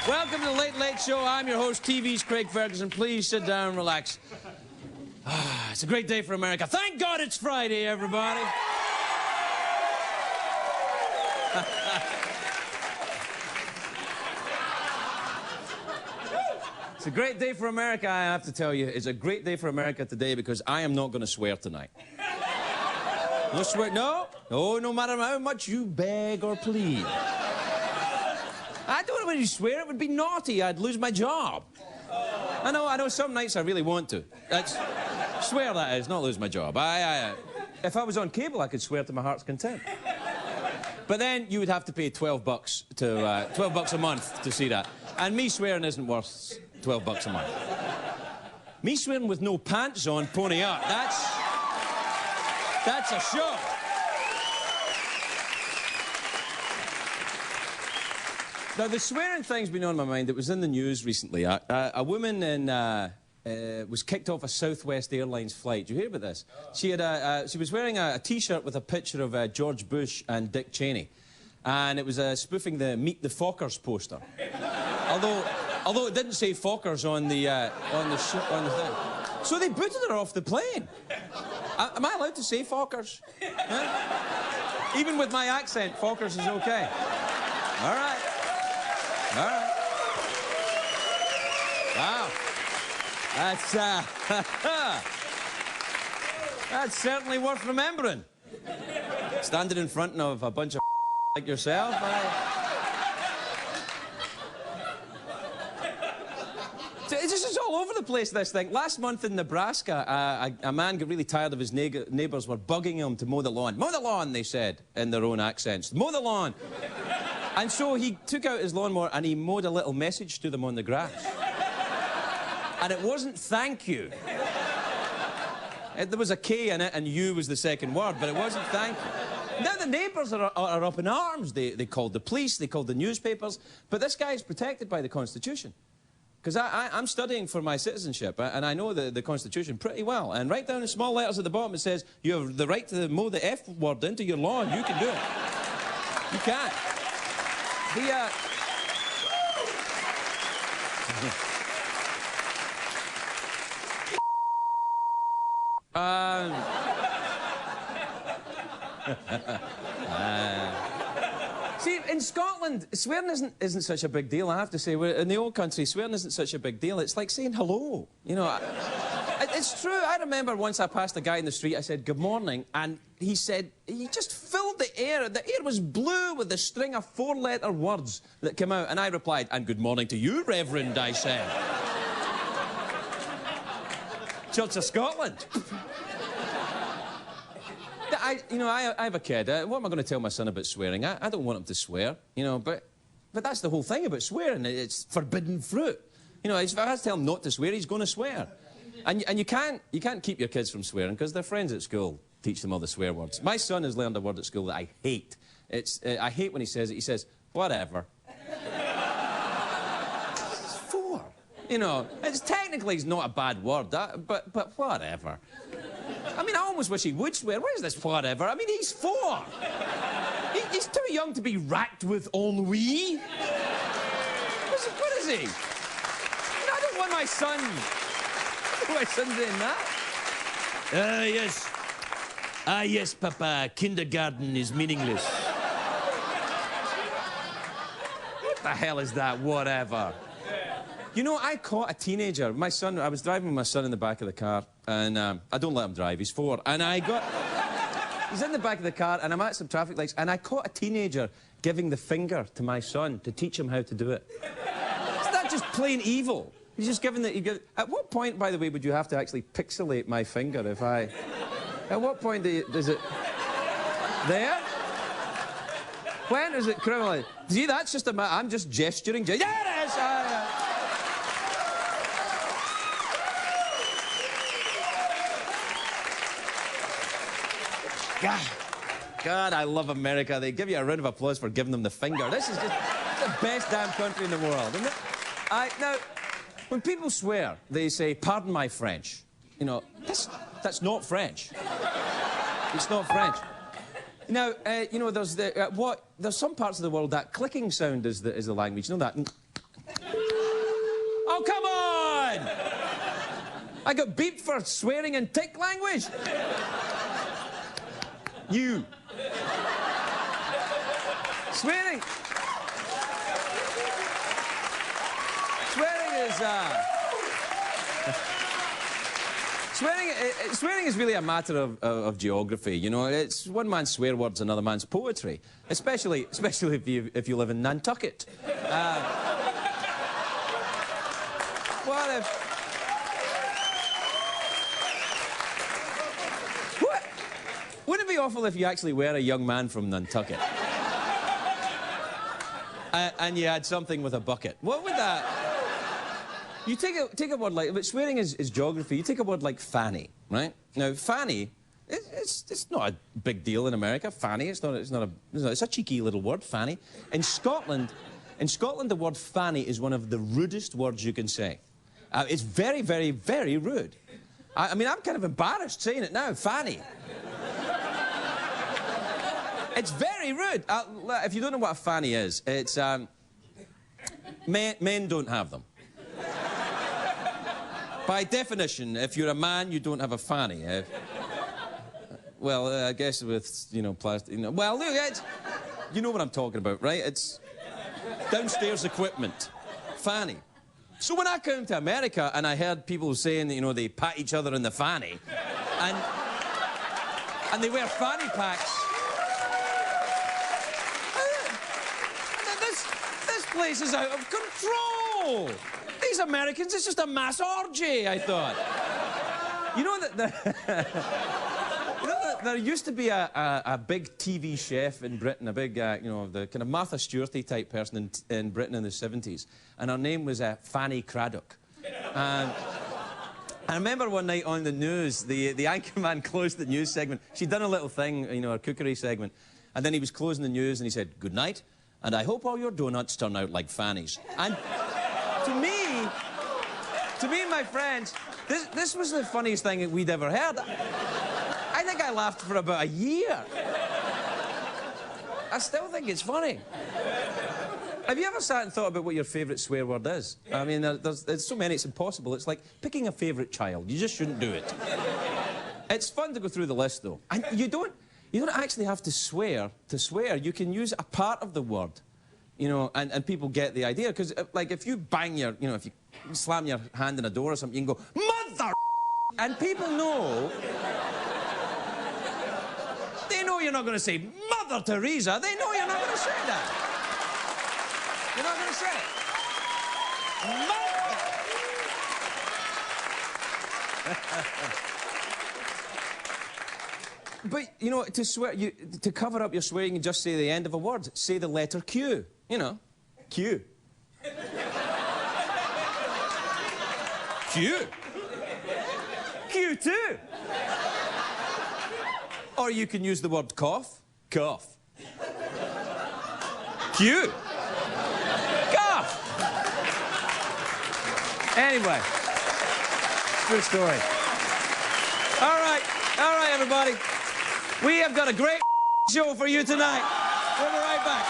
Welcome to the Late Late Show. I'm your host, TV's Craig Ferguson. Please sit down and relax. It's a great day for America. Thank God it's Friday, everybody. It's a great day for America, I have to tell you. It's a great day for America today because I am not going to swear tonight. No swear, no, no matter how much you beg or plead. I don't want to swear, it would be naughty, I'd lose my job. I know, some nights I really want to. Swear that is, not lose my job. If I was on cable, I could swear to my heart's content. But then you would have to pay $12 $12 bucks a month to see that. And me swearing isn't worth $12 a month. Me swearing with no pants on, pony up, that's a show. Now, the swearing thing's been on my mind. It was in the news recently. A woman was kicked off a Southwest Airlines flight. Did you hear about this? She was wearing a T-shirt with a picture of George Bush and Dick Cheney. And it was spoofing the Meet the Fockers poster. Although it didn't say Fockers on the thing. So they booted her off the plane. Am I allowed to say Fockers? Huh? Even with my accent, Fockers is okay. All right. All right. Wow. That's certainly worth remembering. Standing in front of a bunch of like yourself. This is all over the place, this thing. Last month in Nebraska, a man got really tired of his neighbours were bugging him to mow the lawn. Mow the lawn, they said, in their own accents. Mow the lawn. And so he took out his lawnmower and he mowed a little message to them on the grass. And it wasn't thank you. There was a K in it and you was the second word, but it wasn't thank you. Now the neighbours are up in arms. They called the police, they called the newspapers, but this guy is protected by the Constitution. Because I'm studying for my citizenship, and I know the Constitution pretty well. And right down in small letters at the bottom it says, you have the right to mow the F word into your lawn. You can do it. You can. See, in Scotland, swearing isn't such a big deal, I have to say. In the old country, swearing isn't such a big deal. It's like saying hello, you know. It's true. I remember once I passed a guy in the street, I said, good morning, and he said, he just filled the air. The air was blue with a string of four-letter words that came out, and I replied, and good morning to you, Reverend, I said. Church of Scotland. I have a kid. What am I going to tell my son about swearing? I don't want him to swear, you know, but that's the whole thing about swearing. It's forbidden fruit. You know, if I tell him not to swear, he's going to swear. And you can't keep your kids from swearing because their friends at school teach them all the swear words. My son has learned a word at school that I hate. I hate when he says it. He says, whatever. It's four. You know, technically it's not a bad word, but whatever. I mean, I almost wish he would swear. Where's this whatever? I mean, he's four. He's too young to be racked with ennui. What is he? I don't want my son... My son's doing that. Yes. Yes, Papa. Kindergarten is meaningless. What the hell is that? Whatever. You know, I caught a teenager. My son, I was driving with my son in the back of the car, and I don't let him drive. He's 4. And he's in the back of the car, and I'm at some traffic lights, and I caught a teenager giving the finger to my son to teach him how to do it. Isn't that just plain evil? He's just giving the... At what point, by the way, would you have to actually pixelate my finger if I... At what point does it... There? When is it criminal? See, that's just I'm just gesturing. Yeah, it is! God, I love America. They give you a round of applause for giving them the finger. This is just the best damn country in the world, isn't it? Now... When people swear, they say, pardon my French. You know, that's not French. It's not French. Now, you know, there's some parts of the world that clicking sound is the language. You know that? I got beeped for swearing in tick language. You. Swearing. Swearing is really a matter of geography, you know. It's one man's swear words, another man's poetry, especially if you live in Nantucket. Wouldn't it be awful if you actually were a young man from Nantucket? And you had something with a bucket. What would that... You take a word like... But swearing is geography. You take a word like fanny, right? Now, fanny, it's not a big deal in America. Fanny, it's a cheeky little word, fanny. In Scotland, the word fanny is one of the rudest words you can say. It's very, very, very rude. I mean, I'm kind of embarrassed saying it now, fanny. It's very rude. If you don't know what a fanny is, it's... men don't have them. By definition, if you're a man, you don't have a fanny. Well, I guess with, you know, plastic... You know, well, look, you know what I'm talking about, right? It's downstairs equipment. Fanny. So when I came to America and I heard people saying that, you know, they pat each other in the fanny, and they wear fanny packs... This place is out of control! These Americans, it's just a mass orgy, I thought. You know that there used to be a big TV chef in Britain, a big, you know, the kind of Martha Stewart-y type person in Britain in the 70s, and her name was Fanny Craddock. And I remember one night on the news, the anchorman closed the news segment. She'd done a little thing, you know, a cookery segment, and then he was closing the news and he said, "Good night, and I hope all your donuts turn out like fannies." And to me and my friends, this was the funniest thing that we'd ever heard. I think I laughed for about a year. I still think it's funny. Have you ever sat and thought about what your favourite swear word is? I mean, there's so many, it's impossible. It's like picking a favourite child. You just shouldn't do it. It's fun to go through the list, though. And you don't actually have to swear to swear. You can use a part of the word. You know, and people get the idea, because, like, if you bang your, you know, if you slam your hand in a door or something, you can go, "Mother!" And people know... They know you're not going to say, "Mother Teresa." They know you're not going to say that. You're not going to say it. But, you know, to swear, to cover up your swearing, you just say the end of a word. Say the letter Q. You know, Q. Q. Q2. Or you can use the word cough. Cough. Q. Cough. Anyway, good story. All right, everybody. We have got a great show for you tonight. We'll be right back.